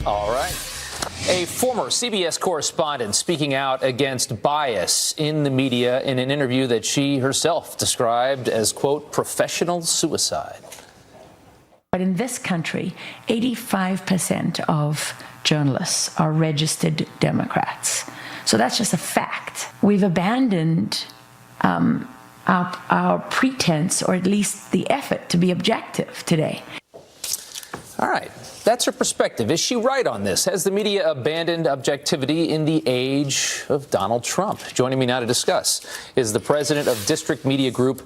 All right. A former CBS correspondent speaking out against bias in the media in an interview that she herself described as, quote, professional suicide. But in this country, 85% of journalists are registered Democrats. So that's just a fact. We've abandoned our pretense, or at least the effort, to be objective today. All right. That's her perspective. Is she right on this? Has the media abandoned objectivity in the age of Donald Trump? Joining me now to discuss is the president of District Media Group,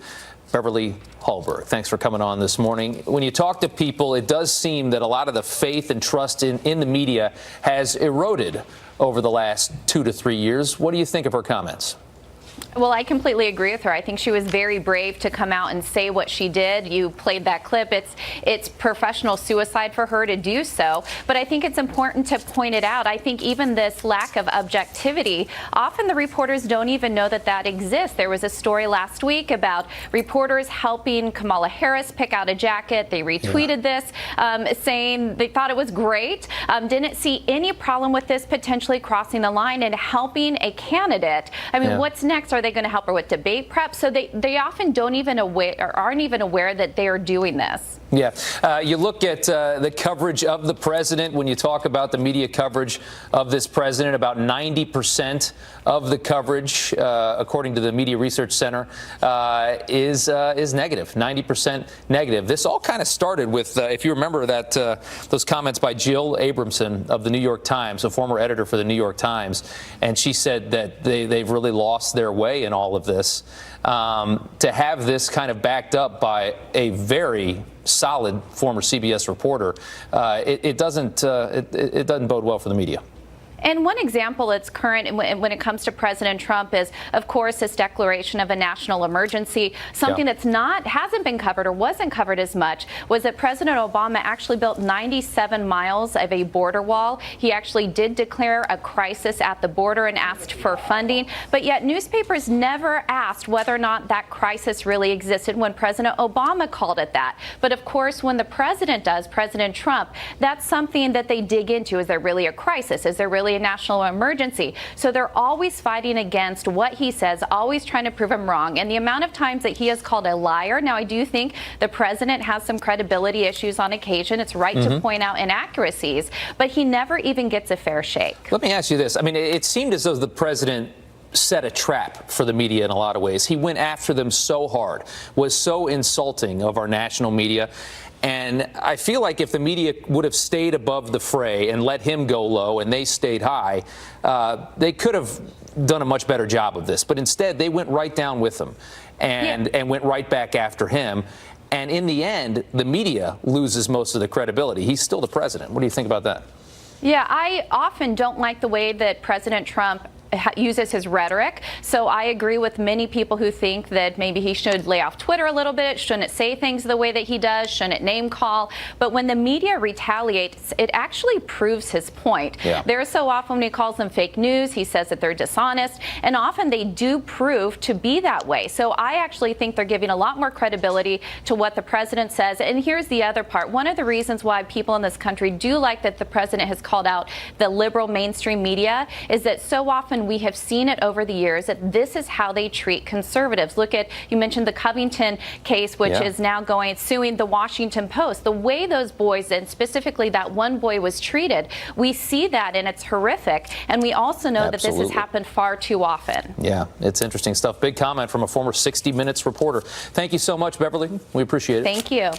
Beverly Hallberg. Thanks for coming on this morning. When you talk to people, it does seem that a lot of the faith and trust in the media has eroded over the last 2 to 3 years. What do you think of her comments? Well, I completely agree with her. I think she was very brave to come out and say what she did. You played that clip. It's professional suicide for her to do so. But I think it's important to point it out. I think even this lack of objectivity, often the reporters don't even know that that exists. There was a story last week about reporters helping Kamala Harris pick out a jacket. They retweeted this, saying they thought it was great. Didn't see any problem with this potentially crossing the line and helping a candidate. I mean, what's next? Are they going to help her with debate prep? So they often don't even aware or aren't even aware that they are doing this. Yeah. You look at the coverage of the president. When you talk about the media coverage of this president, about 90% of the coverage, according to the Media Research Center, is negative, 90% negative. This all kind of started with, if you remember that those comments by Jill Abramson of the New York Times, a former editor for the New York Times, and she said that they've really lost their way in all of this. To have this kind of backed up by a very solid former CBS reporter, it doesn't bode well for the media. And one example that's current when it comes to President Trump is, of course, this declaration of a national emergency. Something that's hasn't been covered or wasn't covered as much was that President Obama actually built 97 miles of a border wall. He actually did declare a crisis at the border and asked for funding. But yet newspapers never asked whether or not that crisis really existed when President Obama called it that. But of course, when the president does, President Trump, that's something that they dig into. Is there really a crisis? Is there really a national emergency? So they're always fighting against what he says, always trying to prove him wrong. And the amount of times that he is called a liar. Now, I do think the president has some credibility issues on occasion. It's right to point out inaccuracies, but he never even gets a fair shake. Let me ask you this. I mean, it seemed as though the president set a trap for the media in a lot of ways. He went after them so hard, was so insulting of our national media. And I feel like if the media would have stayed above the fray and let him go low and they stayed high, they could have done a much better job of this. But instead, they went right down with him and went right back after him. And in the end, the media loses most of the credibility. He's still the president. What do you think about that? Yeah, I often don't like the way that President Trump uses his rhetoric. So I agree with many people who think that maybe he should lay off Twitter a little bit, shouldn't say things the way that he does, shouldn't name call. But when the media retaliates, it actually proves his point. There are so often when he calls them fake news, he says that they're dishonest, and often they do prove to be that way. So I actually think they're giving a lot more credibility to what the president says. And here's the other part. One of the reasons why people in this country do like that the president has called out the liberal mainstream media is that so often we have seen it over the years that this is how they treat conservatives. Look at, you mentioned the Covington case, which is now suing the Washington Post. The way those boys, and specifically that one boy, was treated, we see that, and it's horrific. And we also know that this has happened far too often. Yeah, it's interesting stuff. Big comment from a former 60 Minutes reporter. Thank you so much, Beverly. We appreciate it. Thank you.